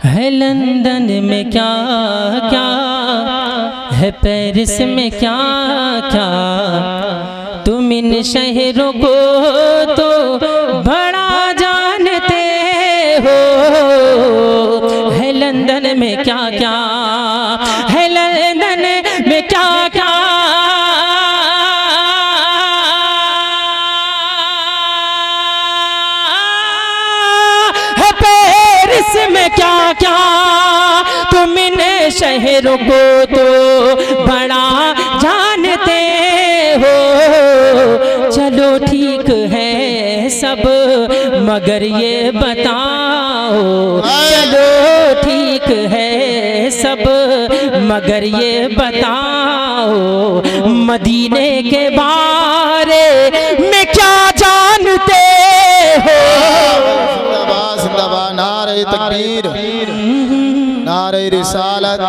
है लंदन में क्या क्या, है पेरिस में क्या क्या, तुम इन शहरों को तो बड़ा जानते हो। है लंदन में क्या क्या, है लंदन में क्या क्या, है पेरिस में क्या क्या, तुम इन शहरों को तो बड़ा जानते हो। चलो ठीक है सब मगर ये बताओ, चलो ठीक है सब मगर ये बताओ, मदीने के बारे में क्या जानते हो। नारे तकबीर, नारे रिसालत,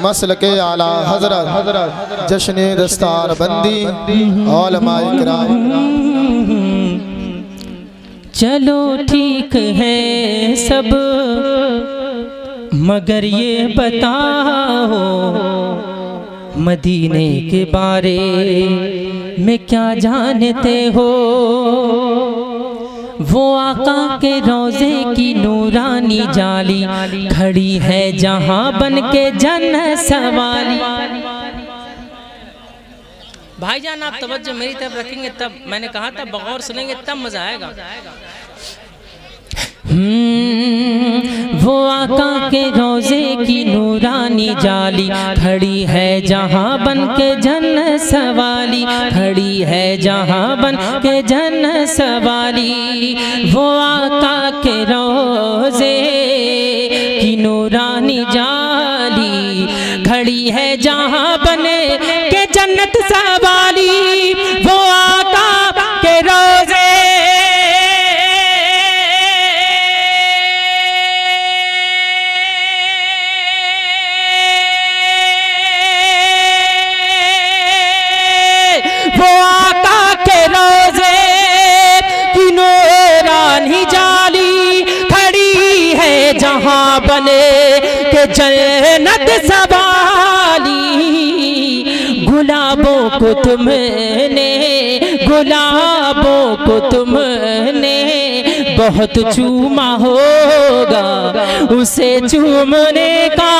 मसलके आला हजरत, जश्न दस्तार बंदी, उलमाए किराम। चलो ठीक है सब मगर ये बताओ, मदीने के बारे में क्या जानते हो। वो आका के रोज़े की नूरानी जाली खड़ी है जहां बन के जन्नत सवाली। भाईजान आप तवज्जो मेरी तरफ रखेंगे तब, मैंने कहा था बगौर सुनेंगे तब मजा आएगा। वो आका के रोज़े की नूरानी जाली खड़ी है जहां बन के जन्नत सवाली, खड़ी है जहां बन के जन्नत सवाली। वो आका के रोज़े की नूरानी जाली खड़ी है जहां बने के जन्नत सवाली। वो आका के रोज़े बने के जन्नत सवाली। गुलाबों को तुमने, गुलाबों को तुमने बहुत चूमा होगा, उसे चूमने का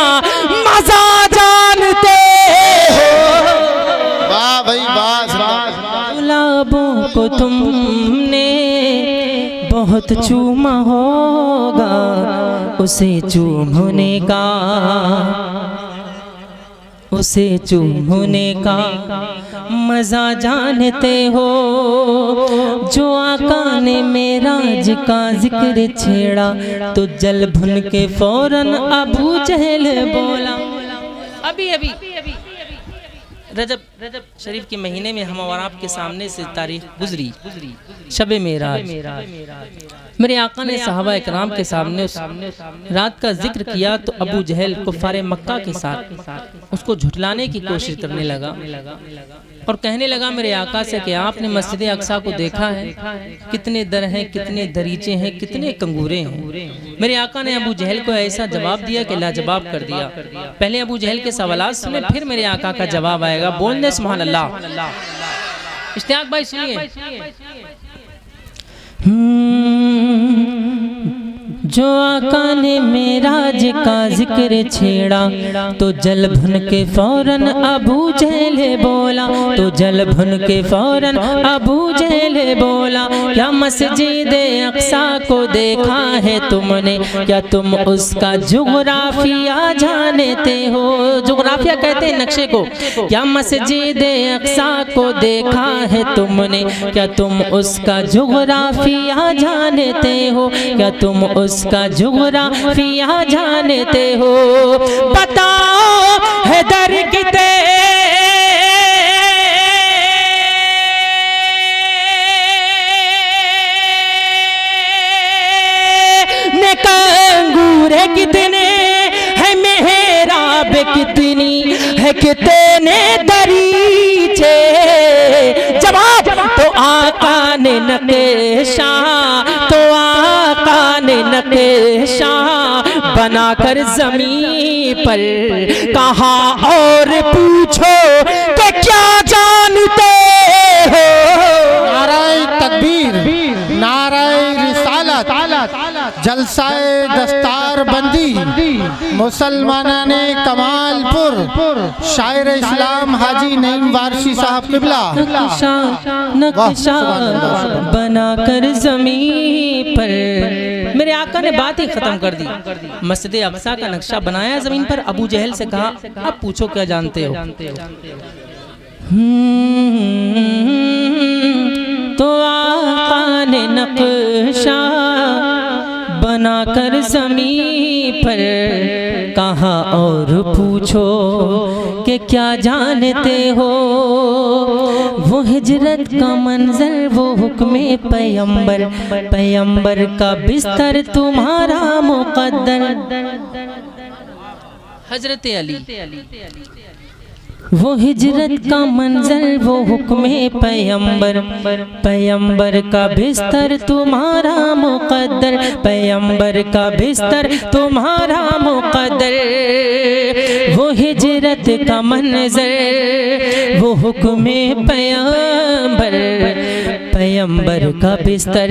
मजा जानते हो। वाह भाई वाह। गुलाबों को तुमने बहुत चूमा होगा, उसे चूमने का, उसे चूमने का मजा जानते हो। जो आका ने मेराज का जिक्र छेड़ा तो जल भुन के फौरन अबू जहल बोला। अभी अभी रजब शरीफ के महीने में हम और आपके सामने से तारीख गुजरी शबे मेराज। मेरे आका ने सहाबा इकराम के सामने उस रात का जिक्र किया तो अबू जहल कुफारे मक्का के साथ उसको झुठलाने की कोशिश करने लगा और कहने लगा मेरे आका से कि आपने मस्जिद अक्सा को देखा है, कितने दर हैं, कितने दरीचे हैं, कितने कंगूरे हैं। मेरे आका ने अबू जहल को ऐसा जवाब दिया कि लाजवाब कर दिया। पहले अबू जहल के सवालात सुने फिर मेरे आका का जवाब आएगा। बोलने सुभान अल्लाह। इश्तियाक भाई सुनिए। जो आका ने मेराज का जिक्र छेड़ा तो जल भुन के फौरन अबू जहल बोला, तो जल भुन के फौरन अबू जहल बोला। क्या मस्जिद अक्सा को देखा है तुमने, क्या तुम उसका जुगराफिया जानते हो। जुगराफिया कहते हैं नक्शे को। क्या मस्जिद अक्सा को देखा है तुमने, क्या तुम उसका जुगराफिया जानते हो, क्या तुम उसका जुगराफिया जानते हो। बताओ है दर कितने कंगूरे कितने है, मेहराब कितनी है, कितने दरीचे। जवाब तो आका ने नकेशा, तो आका ने नकेशा बनाकर जमीन पर, कहा और पूछो कि क्या जानते हो। नाराए तकबीर, नाराए रिसालत, जलसाए दस्तार बंदी, मुसलमानाने कमालपुर, शायर इस्लाम हाजी नईम वारसी साहब किबला। नक्शा बनाकर जमीन पर। मेरे आका ने बात ही खत्म कर दी। मस्जिद अक्सा का नक्शा बनाया जमीन पर। अबू जहल से कहा अब पूछो क्या जानते हो। तो आका ने नक्शा बनाकर जमीन पर कहा और पूछो कि क्या जानते हो। वो हिजरत का मंजर, वो हुक्मे पैगंबर, पैगंबर का बिस्तर तुम्हारा मुकद्दर। हजरत अली। वो हिजरत का मंजर, वो हुक्मे पैगंबर, पैगंबर का बिस्तर तुम्हारा मुकद्दर, पैगंबर का बिस्तर तुम्हारा मुकद्दर। वो हिजरत का मंजर, वो हुक्मे पैगंबर, पैगंबर का बिस्तर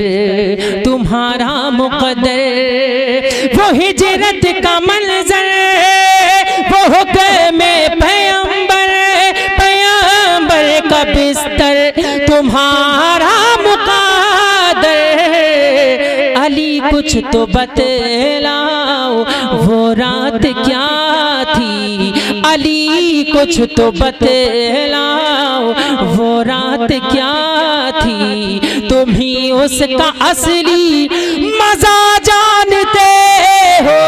तुम्हारा मुकद्दर। वो हिजरत का मंजर, वो हुक्मे पैगंबर, का बिस्तर तुम्हारा मुकद्दर। अली कुछ तो बतलाओ वो रात क्या थी, अली कुछ तो बतलाओ वो रात क्या थी। तुम ही उसका असली मजा जानते हो।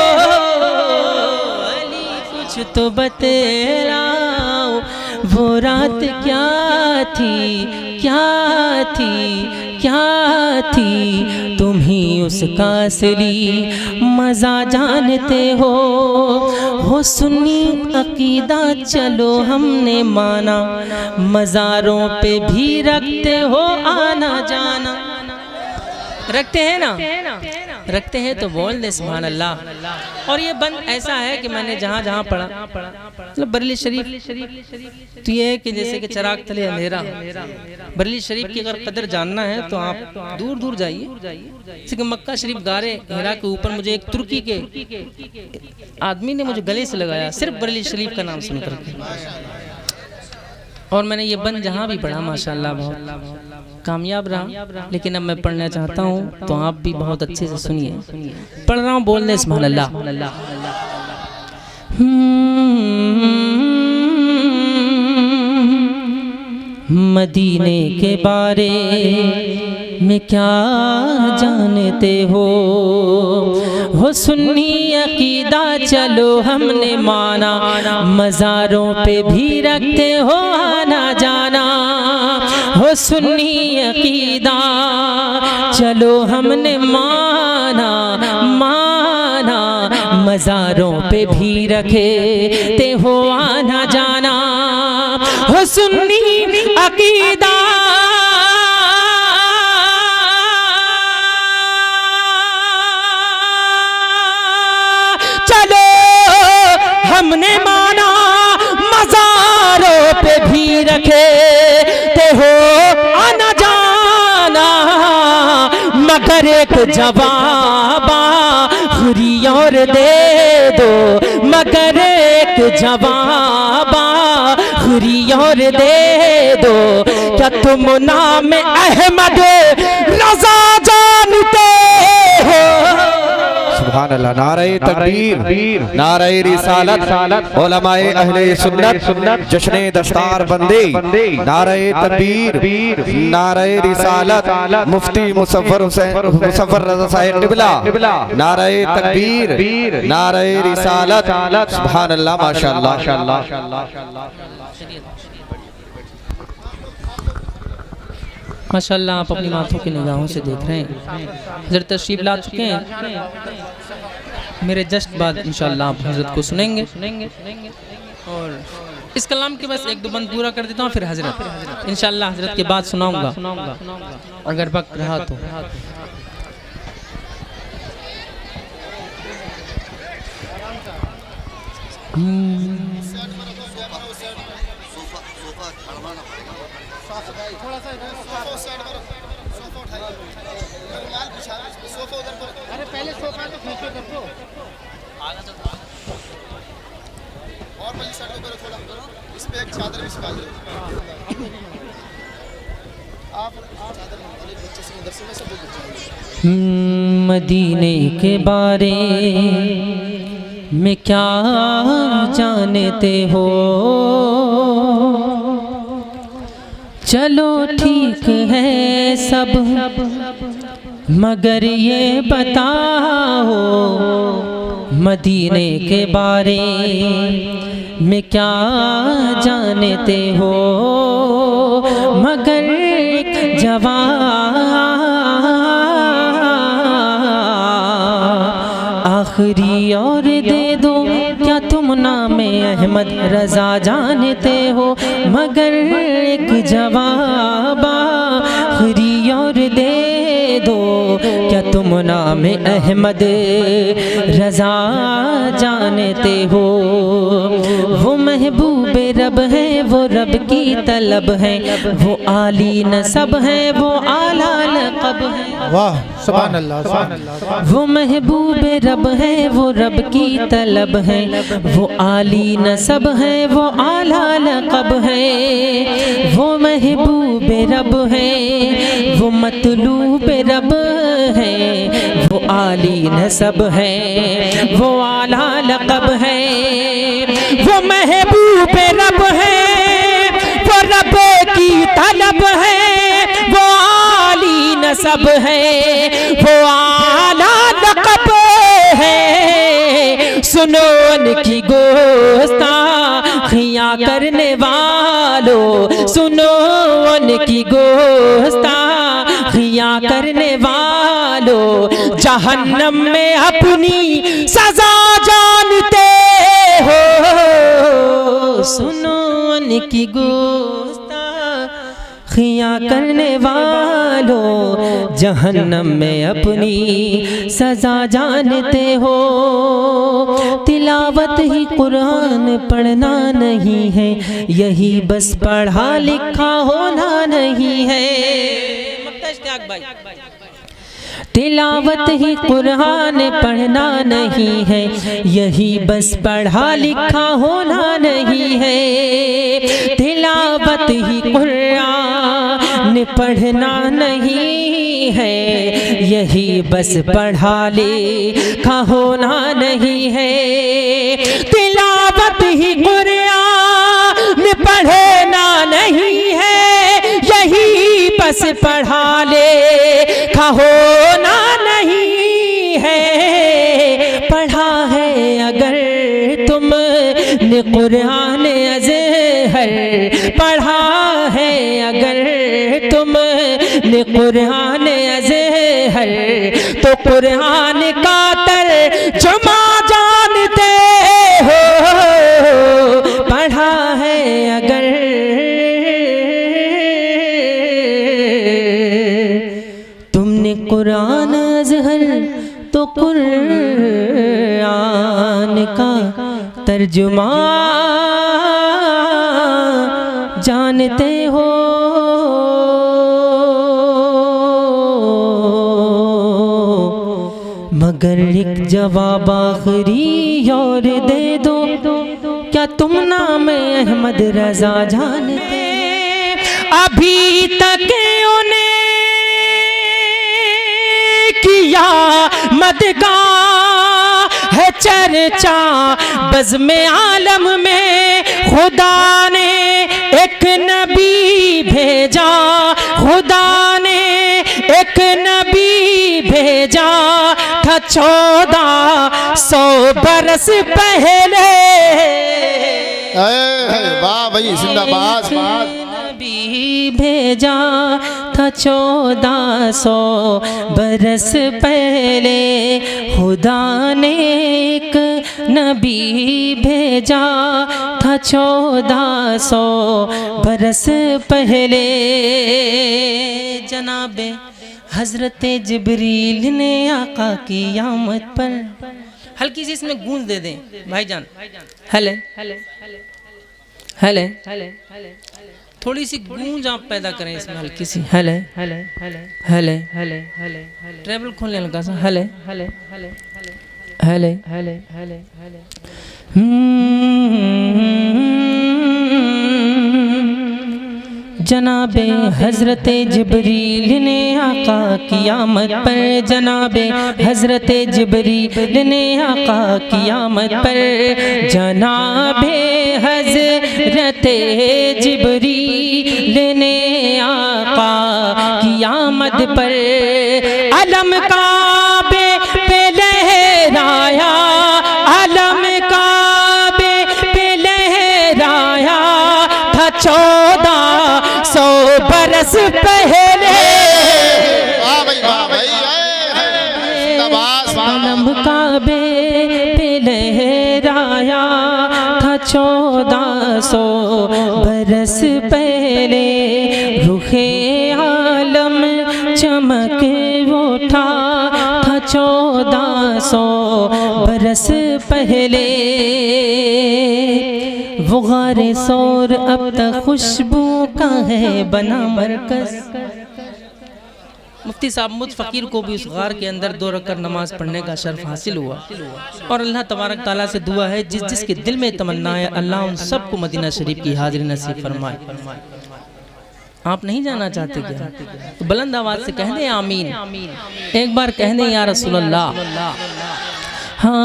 अली कुछ तो बतलाओ वो रात क्या थी, क्या थी, क्या थी। तुम ही उसका असली मज़ा जानते हो सुन्नी अकीदा चलो हमने माना, मज़ारों पे भी रखते हो आना जाना। रखते हैं ना, रखते हैं तो बोल दे सुभान अल्लाह। और ये बंद ऐसा है कि मैंने जहाँ जहाँ पढ़ा, मतलब बरेली शरीफ तो ये है कि जैसे कि चिराग तले अंधेरा। बरेली शरीफ की अगर कदर जानना है तो आप दूर दूर जाइए। जैसे कि मक्का शरीफ गारे हिरा के ऊपर मुझे एक तुर्की के आदमी ने मुझे गले से लगाया सिर्फ बरेली शरीफ का नाम सुनकर के। और मैंने ये बंद जहाँ भी पढ़ा माशाल्लाह बहुत कामयाब रहा। लेकिन अब मैं पढ़ना चाहता हूँ तो आप भी बहुत अच्छे से सुनिए। पढ़ रहा हूँ, बोलने सुभान अल्लाह। मदीने के बारे में क्या जानते हो सुन्नी अकीदा चलो हमने माना, मज़ारों पे भी रखते हो आना जाना। हो सुन्नी अकीदा चलो हमने माना, माना मज़ारों पे भी रखे ते हो आना जाना। हो सुन्नी अकीदा चलो हमने माना, मज़ारों पे भी रखे ते हो आना जाना। मगर एक जवाब खुरी और दे दो, मगर एक जवाब खुरी और दे दो। क्या तुम नाम अहमद रज़ा जानते हो। सुभान अल्लाह। नारे तकबीर, नारे रिसालत, उलमाए अहले सुन्नत, जश्ने दस्तार बंदी, नारे तकबीर, नारे रिसालत, मुफ्ती मुसव्वर रज़ा साहिब क़िबला, नारे तकबीर, नारे रिसालत। सुभान अल्लाह माशाअल्लाह। माशाअल्लाह आप अपनी माथों की निगाहों से देख रहे हैं। हज़रत तशरीफ ला चुके हैं। मेरे जस्ट बाद इंशाअल्लाह आप हज़रत को सुनेंगे। और इस कलाम के बस एक दो बंद पूरा कर देता हूँ, फिर हज़रत इंशाअल्लाह हज़रत के बाद सुनाऊंगा अगर वक्त रहा तो। अरे पहले सोफा तो खींचो देखो। और पहले साइड को करो थोड़ा, इस पे एक चादर भी सुखा दो। आप चादर बच्चे से मदरसे में सब बच्चे मदीने के बारे में क्या जानते हो? चलो ठीक है सब, मगर ये बताओ मदीने के बारे में क्या जानते हो? मगर एक जवाब आखिरी और दे दो, क्या तुम नाम अहमद रजा जानते हो? मगर एक जवाब आखिरी और दे दो, क्या तुम नाम अहमद रजा जानते हो? वो महबूब रब है, वो रब की तलब है, वो आली नसब है, वो आला लक़ब है। वाह सुभान अल्लाह, सुभान अल्लाह। वो महबूब रब है, वो रब की तलब है, वो आली नसब है, वो आला लक़ब है। वो महबूब रब है, वो मतलूब रब है, वो आली नसब है, वो आला लक़ब है। वो महबूब रब है, वो रब की तलब है, वो आली नसब है, वो आला लक़ब है। सुनो उनकी गोस्ताखियाँ करने वालों, सुनो उनकी गोस्ताखियाँ करने वालों, जहन्नम में अपनी सजा जानते हो? सुनो उनकी गोस्ताखियाँ करने वालों, जहन्नम में अपनी सजा जानते हो? तिलावत ही कुरान पढ़ना नहीं है, यही बस पढ़ा लिखा होना नहीं है। तिलावत ही कुरान पढ़ना नहीं है, यही बस पढ़ा लिखा होना नहीं है। तिलावत ही कुरान पढ़ना नहीं है, यही बस पढ़ा लिखा होना नहीं है। तिलावत ही कुरान पढ़ना नहीं है, यही बस पढ़ा लिखा होना नहीं है। पढ़ा है अगर तुमने कुरान अज़हर, पढ़ा है अगर तुमने कुरान अज़हर, तो कुरान का तर्जुमा जानते हो? पढ़ा है अगर तुमने कुरान अज़हर, तो कुरान का तर्जुमा जानते हो? मगर एक जवाब आखिरी और दे दो, क्या तुम नाम अहमद रजा जानते? अभी तक उन्हें किया मदगा है चर्चा बज़्म आलम में, खुदा ने एक नबी भेजा, खुदा ने एक नबी भेजा था 1400 बरस पहले। वाह भाई जिंदाबाद। नबी भेजा था 1400 बरस पहले, खुदा ने एक नबी भेजा था 1400 बरस पहले। जनाबे हज़रत जिब्रील ने आका की आमद पर हल्की सी इसमें गूंज दे दें भाईजान। हेले हेले थोड़ी सी गूंज आप पैदा करें इसमें, हल्की सी हेले हेले हेले हेले हेले ट्रेबल खोल लें हल्का सा हेले हेले हेले हेले हेले हेले हेले। जनाबे हजरत जिब्रील ने आका कियामत पर, जनाबे हजरत जिब्रील ने आका कियामत पर, जनाबे हजरत जिब्रील ने आका कियामत पर अलम काबे पे लहराया, अलम काबे पे लहराया था 1400 बरस पहले। अलम काबे पे लहराया था 1400 बरस पहले, रुखे आलम चमक उठा था 1400 बरस पहले। वो गारे सौर अब तक खुशबू का है बना मरकज। मुफ्ती साहब मुझ फ़कीर को भी उस गार के अंदर 2 रकात नमाज पढ़ने का शर्फ हासिल हुआ, और अल्लाह तबारक ताला से दुआ है जिस जिसके दिल में तमन्ना है अल्लाह उन सबको मदीना शरीफ की हाज़िरी नसीब फरमाए। आप नहीं जाना चाहते क्या? तो बुलंद आवाज़ से कह दें आमीन। एक बार कह दें या रसूल अल्लाह। हाँ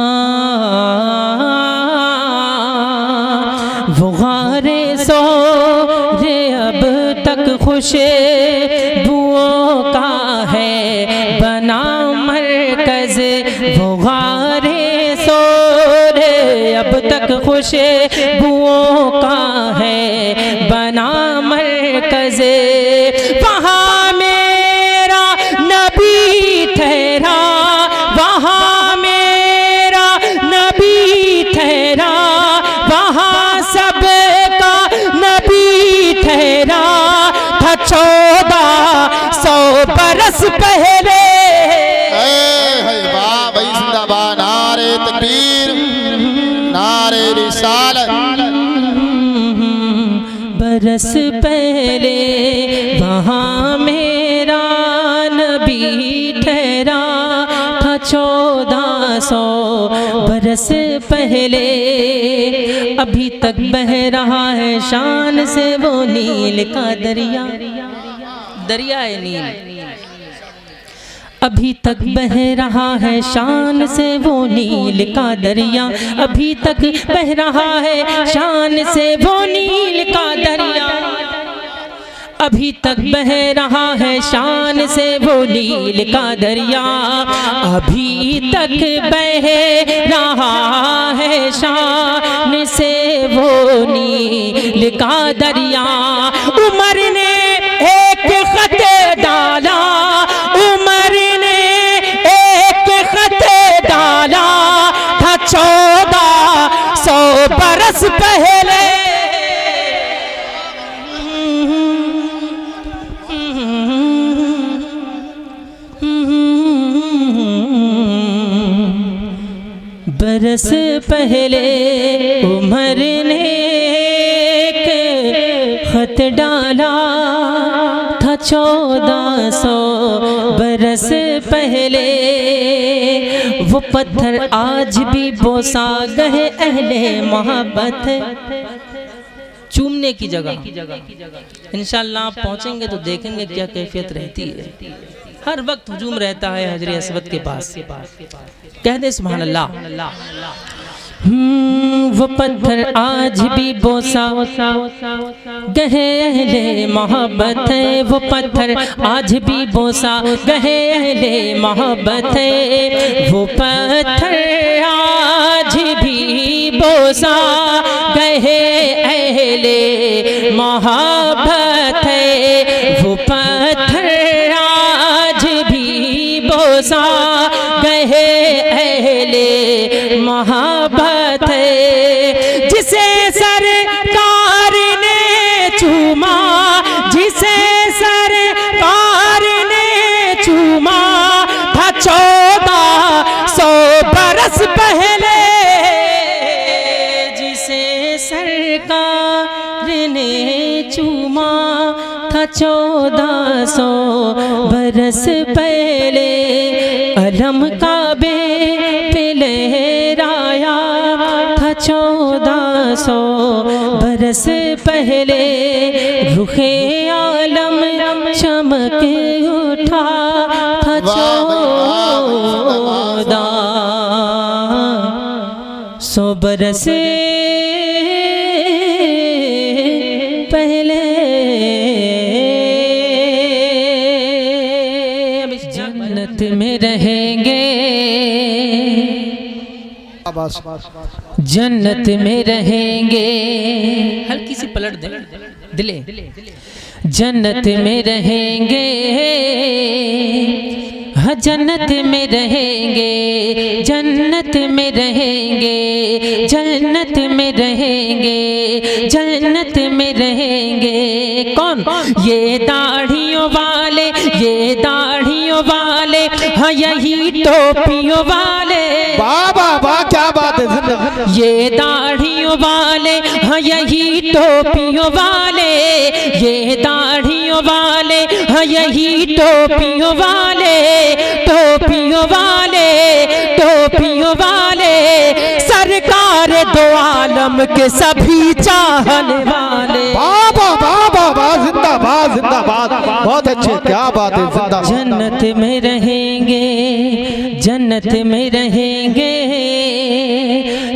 वो गारे सो रे अब तक खुशबुओं का है बना मरकज, वो गारे सो रे अब तक खुशबुओं का है बना मरकज। वहाँ मेरा नबी ठहरा, वहाँ मेरा नबी ठहरा, वहाँ सबका नबी ठहरा था 1400 बरस पहले। वाह भाई जिंदाबाद, नारे तकबीर, नारे रिसालत। बरस पहले वहाँ मेरा नबी ठहरा था 1400 बरस पहले। अभी तक बह रहा है शान से वो नील का दरिया, दरियाए नील। अभी तक बह रहा है शान से वो नील का दरिया, अभी तक बह रहा है शान से वो नील का दरिया, अभी तक बह रहा है शान से वो नील का दरिया, अभी तक बह रहा है शान से वो नील का दरिया। उमर ने एक खत डाला, उमर ने एक खत डाला था 1400 बरस पहले। बरस पहले उमर ने एक खत डाला था 1400 बरस पहले। वो पत्थर आज भी बोसा गए अहले मोहब्बत। चूमने की जगह इंशाअल्लाह आप पहुंचेंगे तो देखेंगे क्या कैफियत रहती है। हर वक्त हुजूम रहता है हजरे अस्वद के पास। कह दे सुभान अल्लाह। वो पत्थर आज भी बोसा गहे अहले मोहब्बत है, वो पत्थर आज भी बोसा गहे अहले मोहब्बत है, वो पत्थर आज भी बोसा गहे अहले मोहब्बत है, वो पत्थर आज भी बोसा गहे अहले मोहब्बत है। जिसे सरकार ने चूमा, जिसे सरकार ने चूमा था 1400 बरस पहले। सरकार ने चूमा था 1400 बरस पहले, अलम काबे पे लहराया था 1400 बरस पहले, रुखे आलम चमक उठा था 1400 बरस पहले। जन्नत में रहेंगे, जन्नत में रहेंगे, हल्की सी पलट दे दिले, जन्नत में रहेंगे, हाँ जन्नत में रहेंगे, जन्नत में रहेंगे, जन्नत में रहेंगे, जन्नत में रहेंगे। कौन? ये दाढ़ियों वाले, ये दाढ़ियों वाले, हाँ यही टोपियों वाले। वाह वाह वाह, क्या बात है। ये दाढ़ियों वाले, हाँ यही टोपियों वाले, ये दाढ़ियों वाले, हाँ यही टोपियों वाले, टोपियों वाले, टोपियों वाले, सरकार दो आलम के सभी चाहने वाले। बाबा बाबा वाह, जिंदाबाद जिंदाबाद, बहुत अच्छे, क्या बात है, जिंदाबाद। जन्नत में रहेंगे, जन्नत में रहेंगे,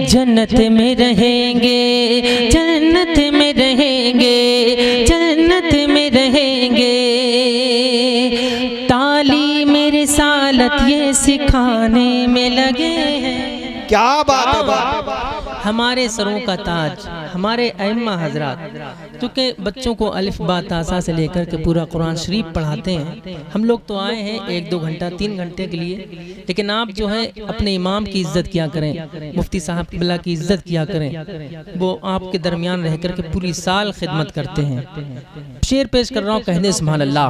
जन्नत में रहेंगे, जन्नत में रहेंगे, जन्नत में रहेंगे। तालीम रिसालत ये सिखाने में लगे हैं। क्या बात है। हमारे सरों का ताज हमारे अइम्मा हजरात, क्योंकि बच्चों को अलिफ बा तासा से लेकर के पूरा कुरान शरीफ पढ़ाते हैं। हम लोग तो आए हैं 1-2 घंटा 3 घंटे के लिए, लेकिन आप जो है अपने इमाम की इज्जत किया करें, मुफ्ती साहब किबला की इज्जत किया करें। वो आपके दरमियान रह कर के पूरी साल खिदमत करते हैं। शेर पेश कर रहा हूँ, कहने सुभान अल्लाह।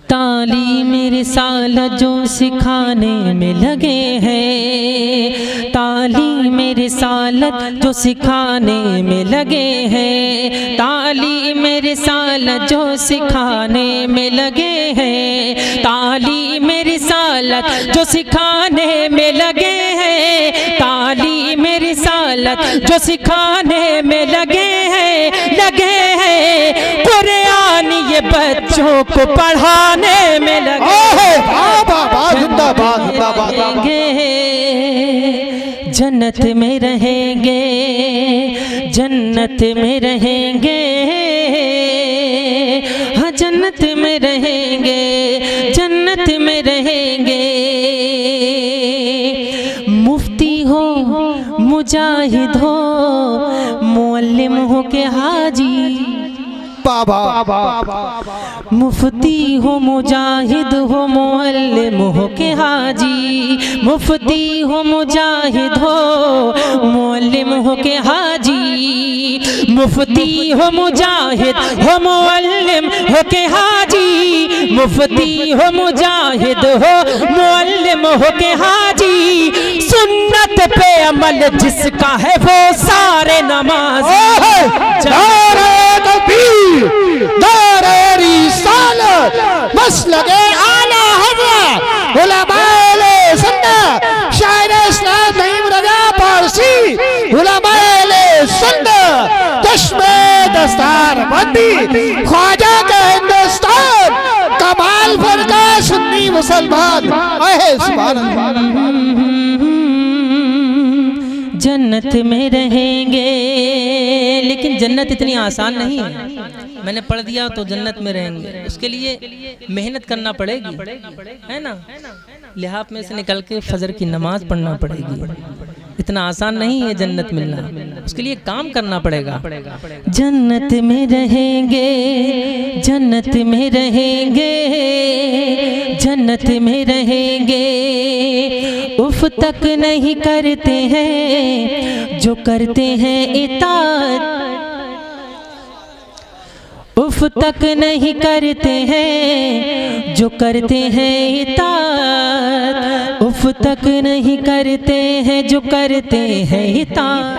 तालीम रिसालत जो सिखाने में लगे हैं, तालीम रिसालत जो सिखाने में लगे हैं, तालीम रिसालत जो सिखाने में लगे हैं, तालीम रिसालत जो सिखाने में लगे हैं, तालीम रिसालत जो सिखाने में लगे हैं, लगे हैं। कुरान ये बच्चों को पढ़ाने में लगे हैं। जिंदाबाद जिंदाबाद। जन्नत में रहेंगे, जन्नत में रहेंगे, हाँ जन्नत में रहेंगे, जन्नत में रहेंगे। मुफ्ती हो, मुजाहिद हो, मुअल्लिम हो के हाजी, मुफ्ती हो, मुजाहिद हो, मुअल्लिम हो के हाजी, मुफ्ती हो, मुजाहिद हो, मुअल्लिम हो के हाजी, मुफ्ती हो, मुजाहिद हो, मुअल्लिम हो के हाजी, मुफ्ती हो, मुजाहिद हो, मुअल्लिम हो के हाजी। सुन्नत पे अमल जिसका है वो सारे नमाज़ी। नारे रिसालत, मसलके आला हज़रत उलमाए सुन्नत, शायर इस्लाम नईम रज़ा पारसी, उलमाए सुन्नत, चश्मे दस्तार बंदी, ख्वाजा के हिंदुस्तान, कमाल फरका सुन्नी मुसलमान। सुभान अल्लाह। जन्नत में रहेंगे, लेकिन जन्नत इतनी आसान नहीं है। मैंने पढ़ दिया तो जन्नत में रहेंगे, उसके लिए मेहनत करना पड़ेगी, है ना। लिहाफ में से निकल के फजर की नमाज पढ़ना पड़ेगी। इतना आसान नहीं है जन्नत मिलना, उसके लिए काम करना पड़ेगा। जन्नत में रहेंगे, जन्नत में रहेंगे, जन्नत में रहेंगे। उफ तक नहीं करते हैं जो करते हैं इताअत, उफ तक नहीं करते हैं जो करते हैं इताअत, उफ तक नहीं करते हैं जो करते हैं इताअत।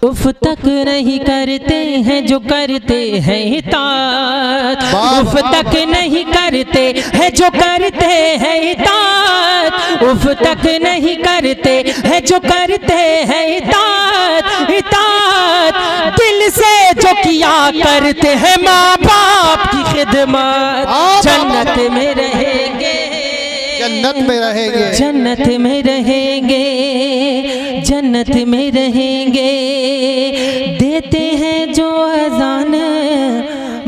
उफ तक नहीं करते हैं जो करते हैं इताअत, उफ तक नहीं करते हैं जो करते हैं इताअत, उफ तक नहीं करते हैं जो करते हैं इताअत, इताअत दिल से जो किया करते हैं माँ बाप की खिदमत, जन्नत में रहेंगे, जन्नत में रहेंगे, जन्नत में रहेंगे, जन्नत में रहेंगे। देते हैं जो अज़ान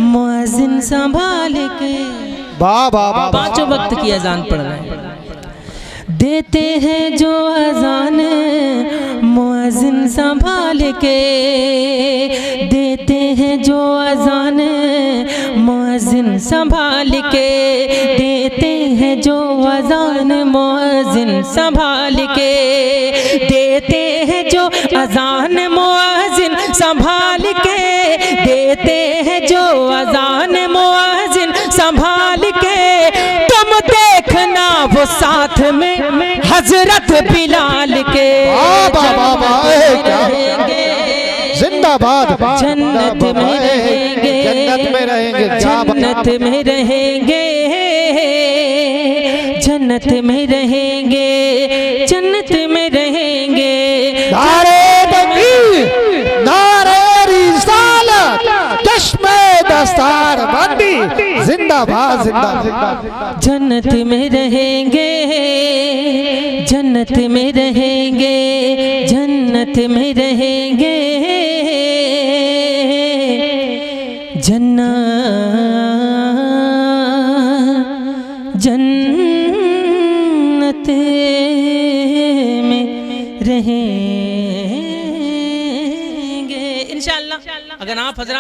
मुअज़्ज़िन संभाल के, वाह वाह वाह, पांचों वक्त की अज़ान पढ़ रहे हैं। देते हैं जो अज़ान मुअज़्ज़िन संभाल के, देते हैं जो अज़ान मुअज़्ज़िन संभाल के, देते हैं जो अज़ान मुअज़्ज़िन संभाल के, देते हैं जो अज़ान मुअज़्ज़िन संभाल के, देते हैं जो अज़ान मुअज़्ज़िन संभाल के। तुम देखना वो साथ में हजरत बिलाल के, जिंदाबाद, जन्नत में रहेंगे, जन्नत में रहेंगे, जन्नत में रहेंगे, जन्नत में रहेंगे, जन्नत में रहेंगे। नारे तकबीर, नारे रिसालत, चश्मे दस्तार बंदी, जिंदाबाद जिंदाबाद, जन्नत में रहेंगे, जन्नत में रहेंगे, जन्नत में रहेंगे, जन्नत में रहेंगे इंशाअल्लाह। अगर आप हज़रात